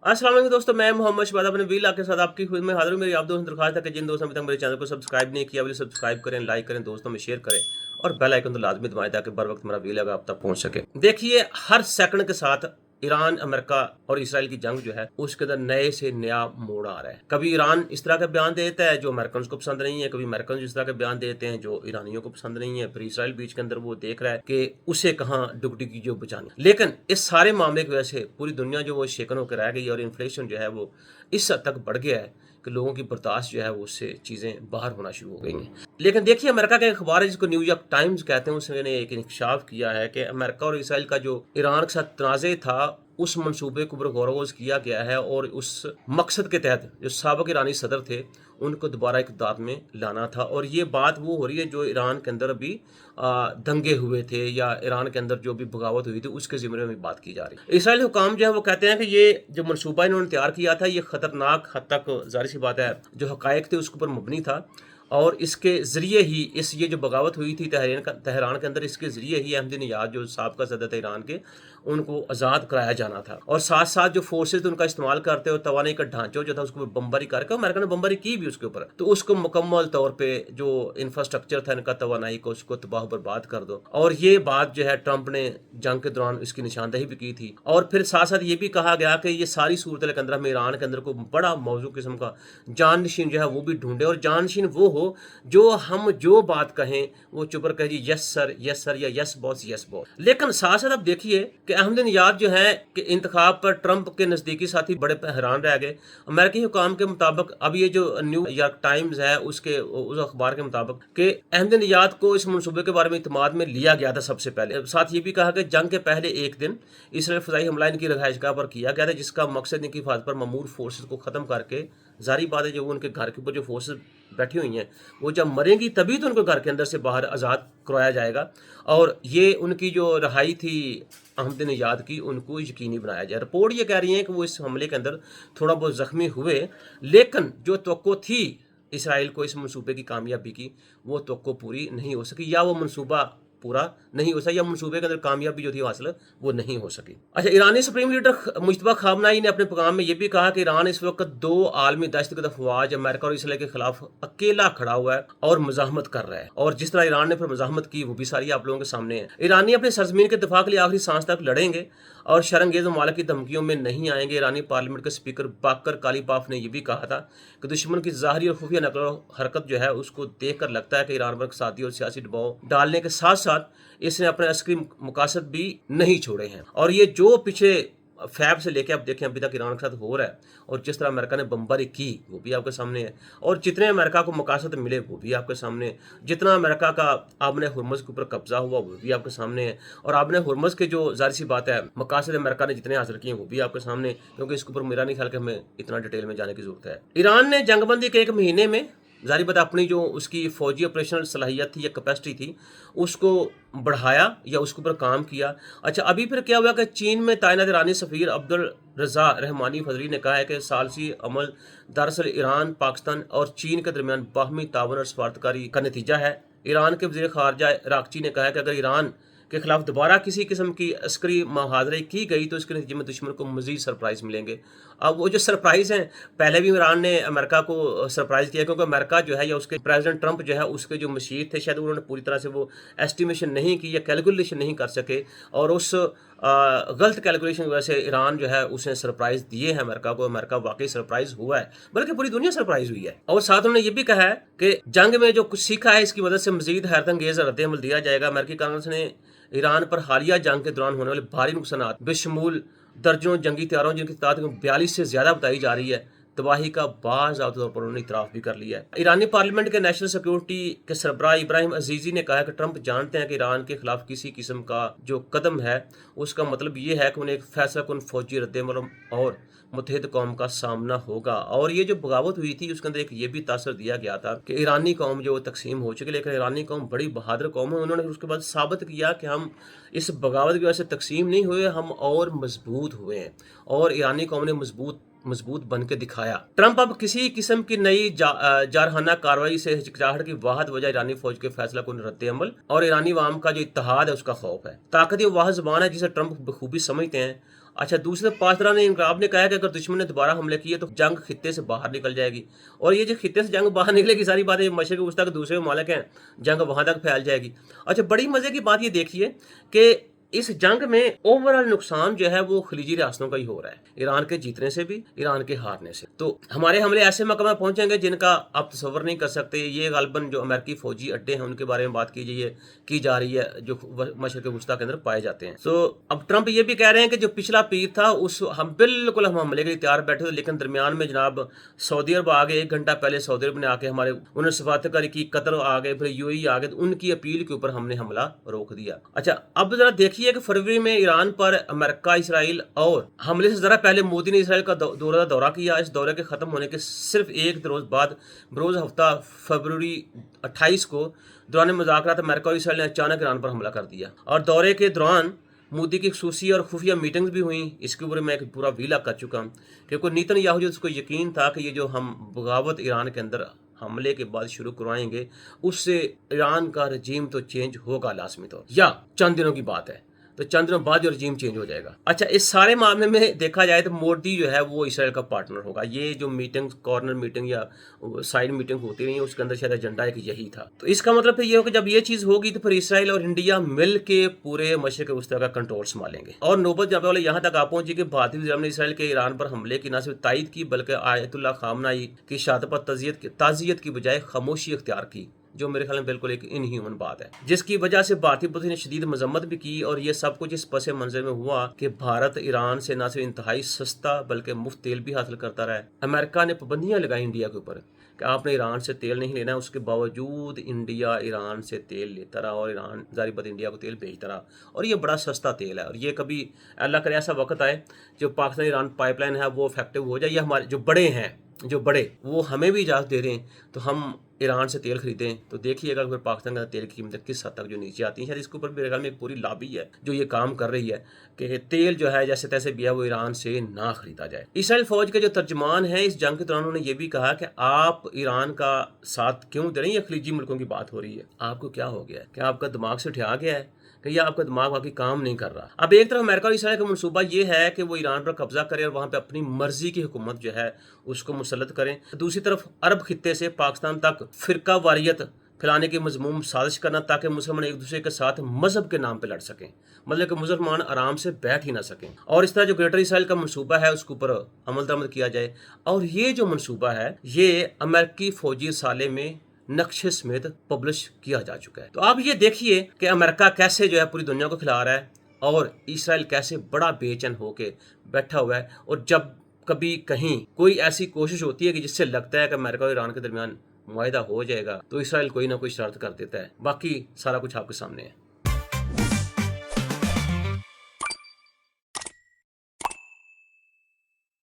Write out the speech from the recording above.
अस्सलाम वालेकुम दोस्तों, मैं मोहम्मद शबाद अपने वीला के साथ आपकी खुद में हाजिर हूँ। मेरी आप दोस्तों दरखास्त है कि जिन दोस्तों ने अभी तक मेरे चैनल को सब्सक्राइब नहीं किया, वो सब्सक्राइब करें, लाइक करें, दोस्तों में शेयर करें और बेल आइकन तो लाजमी दबाएं ताकि बर वक्त मेरा वीला आप तक पहुंच सके। देखिए, हर सेकंड के साथ ईरान, अमेरिका और इसराइल की जंग जो है उसके अंदर नए से नया मोड़ आ रहा है। कभी ईरान इस तरह का बयान देता है जो अमेरिकन को पसंद नहीं है, कभी अमेरिकन इस तरह के बयान देते हैं जो ईरानियों को पसंद नहीं है। फिर इसराइल बीच के अंदर वो देख रहा है कि उसे कहाँ डुगडुगी जो बचानी। लेकिन इस सारे मामले की वजह से पूरी दुनिया जो वो शेकन होकर रह गई और इन्फ्लेशन जो है वो इस हद तक बढ़ गया है कि लोगों की बर्दाश्त जो है वो उससे चीज़ें बाहर होना शुरू हो गई हैं। लेकिन देखिए, अमेरिका का एक अखबार है जिसको न्यूयॉर्क टाइम्स कहते हैं, उसने एक इंकशाफ किया है कि अमेरिका और इसराइल का जो ईरान के साथ तनाज़े था उस मंसूबे को गौर किया गया है और उस मकसद के तहत जो साबिक ईरानी सदर थे उनको दोबारा इक़्तिदार में लाना था। और ये बात वो हो रही है जो ईरान के अंदर अभी दंगे हुए थे या ईरान के अंदर जो भी बगावत हुई थी उसके ज़िम्मे में बात की जा रही है। इसराइली हुकाम जो है वो कहते हैं कि ये जो मनसूबा इन्होंने तैयार किया था ये ख़तरनाक हद तक, ज़ाहिर सी बात है, जो हक़ाइक़ थे उसके ऊपर मबनी था और इसके ज़रिए ही ये जो बगावत हुई थी तेहरान के अंदर, इसके ज़रिए ही अहमदीनेजाद जो साबिक़ सदर थे ईरान के, उनको आज़ाद कराया जाना था। और साथ साथ जो फोर्सेज उनका इस्तेमाल करते और तवानी का ढांचा जो था उसको बमबारी करके, अमेरिका ने बमबारी की भी उसके ऊपर, तो उसको मुकम्मल तौर पर जो इंफ्रास्ट्रक्चर था इनका तवानाई को उसको तबाह बर्बाद कर दो। और ये बात जो है ट्रंप ने जंग के दौरान इसकी निशानदही भी की थी। और फिर साथ साथ ये भी कहा गया कि ये सारी सूरत के अंदर हमें ईरान के अंदर को बड़ा मौजूद किस्म का जानशीन जो है वो भी ढूंढे और जानशीन वो हो जो हम जो बात कहें वो चुप कर कहे जी यस सर या यस बॉस यस बॉस। लेकिन साथ साथ अब देखिए कि अहमदीनेजाद जो है कि इंतखाब पर ट्रंप के नज़दीकी साथी बड़े हैरान रह गए। अमेरिकी हुकाम के मुताबिक अब ये जो न्यूयॉर्क टाइम्स है उसके उस अखबार के मुताबिक कि अहमदीनेजाद को इस मनसूबे के बारे में इत्मीनान में लिया गया था सबसे पहले। साथ ये भी कहा कि जंग के पहले एक दिन इसराइल फ़ज़ाई हमला इनकी रहायशगाह पर किया गया था जिसका मकसद इनकी हिफाजत पर ममूर फोर्सेज को ख़त्म करके, जारी बात है जो उनके घर के ऊपर जो फोर्सेज बैठी हुई हैं वो जब मरेंगी तभी तो उनको घर के अंदर से बाहर आज़ाद करवाया जाएगा और ये उनकी जो रहाई थी अहमदीनेजाद की उनको यकीनी बनाया जाए। रिपोर्ट ये कह रही है कि वो इस हमले के अंदर थोड़ा बहुत ज़ख्मी हुए, लेकिन जो तवक्को थी इसराइल को इस मनसूबे की कामयाबी की वो तवक्को पूरी नहीं हो सकी या वो मनसूबा पूरा नहीं हो सका या मनसूबे के अंदर कामयाबी जो थी हासिल वो नहीं हो सकी। अच्छा, ईरानी सुप्रीम लीडर मुश्तबा खामनाई ने अपने पैगाम में ये भी कहा कि ईरान इस वक्त दो आलमी दहशतगर्द अफवाज अमेरिका और इसराइल के खिलाफ अकेला खड़ा हुआ है और मज़ाहमत कर रहा है। और जिस तरह ईरान ने फिर मज़ाहमत की वो भी सारी आप लोगों के सामने है। ईरानी अपने सरजमीन के दिफा के लिए आखिरी सांस तक लड़ेंगे और शरंगेज ममालिक की धमकियों में नहीं आएंगे। ईरानी पार्लियामेंट के स्पीकर बाकर कालीबाफ ने यह भी कहा था कि दुश्मन की ज़ाहरी और खुफिया नकल हरकत जो है उसको देख कर लगता है कि ईरान पर इक़्तिसादी और सियासी दबाव डालने के साथ साथ इसने अपने अस्करी मकासद भी नहीं छोड़े हैं। और ये जो पीछे फैब से लेके आप देखें अभी तक ईरान के साथ हो रहा है और जिस तरह अमेरिका ने बमबारी की वो भी आपके सामने है और जितने अमेरिका को मकासद मिले वो भी आपके सामने है। जितना अमेरिका का आबने हुर्मुज़ के ऊपर कब्जा हुआ वो भी आपके सामने है और आबने हुर्मुज़ के जो ज़ाहिर सी बात है मकासद अमेरिका ने जितने हासिल किए वो भी आपके सामने, क्योंकि इसके ऊपर मेरा नहीं ख्याल कि हमें इतना डिटेल में जाने की ज़रूरत है। ईरान ने जंगबंदी के एक महीने में ज़ाहिर बात अपनी जो उसकी फ़ौजी ऑपरेशनल सलाहियत थी या कैपेसिटी थी उसको बढ़ाया या उसके ऊपर काम किया। अच्छा, अभी फिर क्या हुआ कि चीन में तैनात ईरानी सफ़ीर अब्दुल रज़ा रहमानी फजली ने कहा है कि सालसी अमल दरअसल ईरान, पाकिस्तान और चीन के दरमियान बाहमी ताउन और सफारतकारी का नतीजा है। ईरान के वज़ीर ख़ारजा इराक़ची ने कहा है कि अगर ईरान के खिलाफ दोबारा किसी किस्म की अस्करी मुहाज़रे की गई तो इसके नतीजे में दुश्मन को मज़ीद सरप्राइज़ मिलेंगे। अब वो जो सरप्राइज़ हैं, पहले भी ईरान ने अमेरिका को सरप्राइज़ किया क्योंकि अमेरिका जो है या उसके प्रेसिडेंट ट्रंप जो है उसके जो मशीर थे शायद उन्होंने पूरी तरह से वो एस्टिमेशन नहीं की या कैलकुलेशन नहीं कर सके और उस गलत कैलकुलेशन की वजह से ईरान जो है उसने सरप्राइज़ दिए हैं अमेरिका को। अमेरिका वाकई सरप्राइज़ हुआ है, बल्कि पूरी दुनिया सरप्राइज़ हुई है। और साथ उन्होंने ये भी कहा है कि जंग में जो कुछ सीखा है इसकी मदद से मज़ीद हैरतअंगेज़ रद्द-ए-अमल दिया जाएगा। अमेरिकी कांग्रेस ने ईरान पर हालिया जंग के दौरान होने वाले भारी नुकसानात बेशमूल दर्जनों जंगी तैयारों जिनकी तादाद 42 से ज़्यादा बताई जा रही है, तबाही का बाज़ाब्ता तौर पर उन्होंने इतराफ़ भी कर लिया है। ईरानी पार्लियामेंट के नेशनल सिक्योरिटी के सरबराह इब्राहिम अजीज़ी ने कहा कि ट्रंप जानते हैं कि ईरान के खिलाफ किसी किस्म का जो कदम है उसका मतलब ये है कि उन्हें एक फैसला कुन फौजी रद्द-ए-अमल और मुत्तहिद कौम का सामना होगा। और ये जो बगावत हुई थी उसके अंदर एक ये भी तासर दिया गया था कि ईरानी कौम जो तकसीम हो चुकी, लेकिन ईरानी कौम बड़ी बहादुर कौम है। उन्होंने उसके बाद साबित किया कि हम इस बगावत की वजह से तकसीम नहीं हुए, हम और मजबूत हुए हैं और ईरानी कौम ने मजबूत मजबूत बन के दिखाया। ट्रंप अब किसी किस्म की नई जारहाना कार्रवाई से हिचकिचाहट की वाहद वजह ईरानी फौज के फैसला को रद्द-ए-अमल और ईरानी अवाम का जो इत्तेहाद है उसका खौफ है। ताकत ये वाह ज़बान है जिसे ट्रंप बखूबी समझते हैं। अच्छा, दूसरे पासदार ने इनकलाब ने कहा है कि अगर दुश्मन ने दोबारा हमले किए तो जंग खित्ते से बाहर निकल जाएगी, और ये जो खित्ते से जंग बाहर निकलेगी सारी बातें मशरक़ वस्ता के दूसरे ममालिक हैं, जंग वहाँ तक फैल जाएगी। अच्छा, बड़ी मज़े की बात ये देखिए कि इस जंग में ओवरऑल नुकसान जो है वो खलीजी रियासतों का ही हो रहा है, ईरान के जीतने से भी, ईरान के हारने से। तो हमारे हमले ऐसे मकाम में पहुंचेंगे जिनका आप तसव्वुर नहीं कर सकते। ये गालबन जो अमेरिकी फौजी अड्डे हैं उनके बारे में बात की जा रही है जो मशरक़ वस्ता के अंदर पाए जाते हैं। तो अब ट्रंप ये भी कह रहे हैं कि जो पिछला पीर था उस हम बिल्कुल हम हमले के लिए तैयार बैठे थे, लेकिन दरमियान में जनाब सऊदी अरब आ गए। 1 घंटा पहले सऊदी अरब ने आके हमारे उन्होंने सफारतकारी की, कतर आ गए, फिर यूएई आ गए, तो उनकी अपील के ऊपर हमने हमला रोक दिया। अच्छा, अब जरा देखिए कि फरवरी में ईरान पर अमेरिका, इसराइल और हमले से जरा पहले मोदी ने इसराइल का दौरा किया। इस दौरे के खत्म होने के सिर्फ एक रोज बाद बरोज हफ्ता फरवरी 28 को दौरान मुज़ाकरात अमेरिका और इसराइल ने अचानक ईरान पर हमला कर दिया, और दौरे के दौरान मोदी की खसूसी और खुफिया मीटिंग्स भी हुई। इसके ऊपर मैं एक पूरा वीला कर चुका हूँ, क्योंकि नेतन्याहू जो उसको यकीन था कि ये जो हम बगावत ईरान के अंदर हमले के बाद शुरू करवाएंगे उससे ईरान का रजीम तो चेंज होगा लाजमी तौर, या चंद दिनों की बात है, तो चंद दिनों बाद जो रजीम चेंज हो जाएगा। अच्छा, इस सारे मामले में देखा जाए तो मोदी जो है वो इसराइल का पार्टनर होगा। ये जो मीटिंग, कॉर्नर मीटिंग या साइड मीटिंग होती रही है, उसके अंदर शायद एजेंडा एक यही था। तो इसका मतलब फिर ये हो कि जब ये चीज़ होगी तो फिर इसराइल और इंडिया मिल के पूरे मशरक़ वस्ता का कंट्रोल संभालेंगे। और नौबत जब वाले यहाँ तक आ पहुंची कि भारतीय वज़ीर ने इसराइल के ईरान पर हमले की न सिर्फ तायद की बल्कि आयतुल्लाह खामनाई की शहादत पर ताज़ियत की बजाय खामोशी इख्तियार की, जो मेरे ख्याल में बिल्कुल एक इनह्यूमन बात है, जिसकी वजह से भारतीय पुलिस ने शदीद मजम्मत भी की। और ये सब कुछ इस पस मंजर में हुआ कि भारत ईरान से न सिर्फ इंतहाई सस्ता बल्कि मुफ्त तेल भी हासिल करता रहा है। अमेरिका ने पाबंदियां लगाई इंडिया के ऊपर कि आपने ईरान से तेल नहीं लेना है, उसके बावजूद इंडिया ईरान से तेल लेता रहा और ईरान जारी बात इंडिया को तेल भेजता रहा, और ये बड़ा सस्ता तेल है। और ये कभी अल्लाह करे ऐसा वक्त आए जो पाकिस्तान ईरान पाइपलाइन है वो इफेक्टिव हो जाए, या हमारे जो बड़े वो हमें भी इजाज़त दे रहे हैं तो हम ईरान से तेल खरीदें, तो देखिएगा फिर पाकिस्तान का तेल की कीमतें किस हद तक जो नीचे आती हैं। शायद इसके ऊपर मेरे ख्याल में एक पूरी लॉबी है जो ये काम कर रही है कि तेल जो है जैसे तैसे भी है वो ईरान से ना खरीदा जाए। इसराइल फौज के जो तर्जमान है इस जंग के दौरान उन्होंने ये भी कहा कि आप ईरान का साथ क्यों दे रहे हैं, ये खलीजी मुल्कों की बात हो रही है, आपको क्या हो गया है, क्या आपका दिमाग से उठा गया है कि यह आपका दिमाग बाकी काम नहीं कर रहा। अब एक तरफ अमेरिका और इसराइल का मनसूबा ये है कि वो ईरान पर कब्जा करें और वहाँ पे अपनी मर्जी की हुकूमत जो है उसको मुसल्लत करें। दूसरी तरफ अरब खित्ते से पाकिस्तान तक फिरका वारियत फैलाने की मजमूम साजिश करना ताकि मुसलमान एक दूसरे के साथ मजहब के नाम पर लड़ सकें, मतलब कि मुसलमान आराम से बैठ ही ना सकें। और इस तरह जो ग्रेटर इसराइल का मनसूबा है उसके ऊपर अमल दरामद किया जाए। और ये जो मनसूबा है ये अमेरिकी फौजी साले में नक्शे समेत पब्लिश किया जा चुका है। तो आप ये देखिए कि अमेरिका कैसे जो है पूरी दुनिया को खिला रहा है और इसराइल कैसे बड़ा बेचैन होके बैठा हुआ है। और जब कभी कहीं कोई ऐसी कोशिश होती है कि जिससे लगता है कि अमेरिका और ईरान के दरमियान मुआहिदा हो जाएगा तो इसराइल कोई ना कोई शर्त कर देता है। बाकी सारा कुछ आपके सामने है।